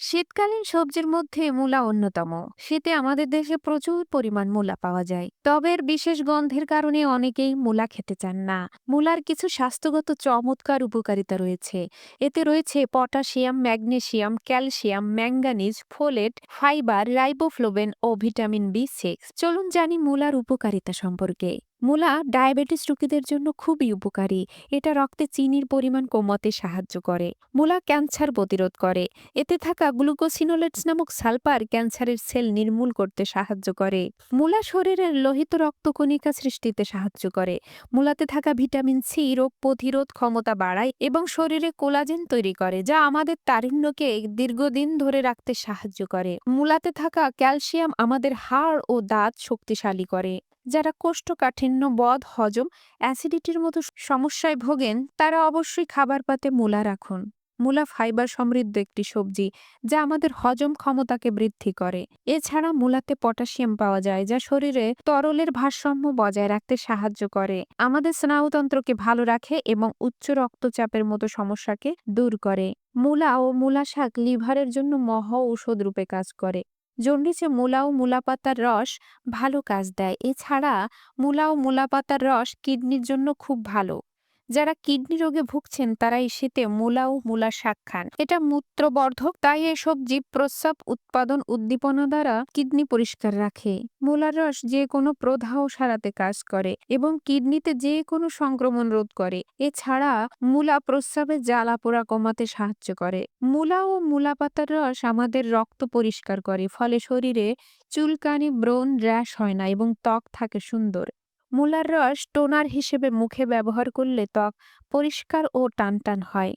শীতকালীন সবজির মধ্যে মূলা অন্যতম। শীতে আমাদের দেশে প্রচুর পরিমাণ মূলা পাওয়া যায়, তবে এর বিশেষ গন্ধের কারণে অনেকেই মূলা খেতে চান না। মূলার কিছু স্বাস্থ্যগত চমৎকার উপকারিতা রয়েছে। এতে রয়েছে potassium, magnesium, calcium, manganese, folate, fibre, riboflavin ও ভিটামিন বি6। চলুন জানি মূলার উপকারিতা সম্পর্কে। মূলা ডায়াবেটিস রোগীদের জন্য খুবই উপকারী। এটা রক্তে চিনির পরিমাণ কমাতে সাহায্য করে। মূলা ক্যান্সার প্রতিরোধ করে। এতে থাকা গ্লুকোসিনোলেটস নামক সালফার ক্যান্সারের সেল নির্মূল করতে সাহায্য করে। মূলা শরীরের লোহিত রক্তকণিকা সৃষ্টিতে সাহায্য করে। মূলাতে থাকা ভিটামিন সি রোগ প্রতিরোধ ক্ষমতা বাড়ায় এবং শরীরে কোলাজেন তৈরি করে, যা আমাদের তারুণ্যকে দীর্ঘদিন ধরে রাখতে সাহায্য করে। মূলাতে থাকা ক্যালসিয়াম আমাদের হাড় ও দাঁত শক্তিশালী করে। যারা কোষ্ঠকাঠিন্য, বদ হজম, অ্যাসিডিটির মতো সমস্যায় ভোগেন, তারা অবশ্যই খাবার পাতে মূলা রাখুন। মূলা ফাইবার সমৃদ্ধ একটি সবজি, যা আমাদের হজম ক্ষমতাকে বৃদ্ধি করে। এছাড়া মূলাতে পটাশিয়াম পাওয়া যায়, যা শরীরে তরলের ভারসাম্য বজায় রাখতে সাহায্য করে, আমাদের স্নায়ুতন্ত্রকে ভালো রাখে এবং উচ্চ রক্তচাপের মতো সমস্যাকে দূর করে। মূলা ও মূলা শাক লিভারের জন্য মহা ঔষধ রূপে কাজ করে। জন্ডিসে মূলা ও মূলা পাতার রস ভালো কাজ দেয়। এছাড়া মূলা ও মূলা পাতার রস কিডনির জন্য খুব ভালো। যারা কিডনি রোগে ভুগছেন তারা এই শীতে মূলা ও মূলা শাক খান। এটা মূত্রবর্ধক, তাই এই সবজি প্রস্রাব উৎপাদন উদ্দীপনা দ্বারা কিডনি পরিষ্কার রাখে। মূলার রস যে কোনো প্রদাহ সারাতে কাজ করে এবং কিডনিতে যে কোনো সংক্রমণ রোধ করে। এছাড়া মূলা প্রস্রাবের জ্বালা পোড়া কমাতে সাহায্য করে। মূলা ও মূলা পাতার রস আমাদের রক্ত পরিষ্কার করে, ফলে শরীরে চুলকানি, ব্রণ, র্যাশ হয় না এবং ত্বক থাকে সুন্দর। মূলার রস টোনার হিসেবে মুখে ব্যবহার করলে ত্বক পরিষ্কার ও টানটান হয়।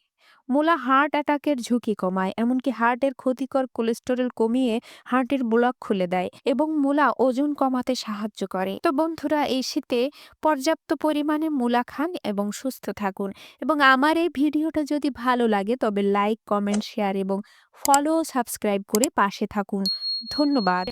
মূলা হার্ট অ্যাটাকের ঝুঁকি কমায়, এমনকি হার্টের ক্ষতিকর কোলেস্টেরল কমিয়ে হার্টের ব্লক খুলে দেয় এবং মূলা ওজন কমাতে সাহায্য করে। তো বন্ধুরা, এই শীতে পর্যাপ্ত পরিমাণে মূলা খান এবং সুস্থ থাকুন। এবং আমার এই ভিডিওটা যদি ভালো লাগে তবে লাইক, কমেন্ট, শেয়ার এবং ফলো ও সাবস্ক্রাইব করে পাশে থাকুন। ধন্যবাদ।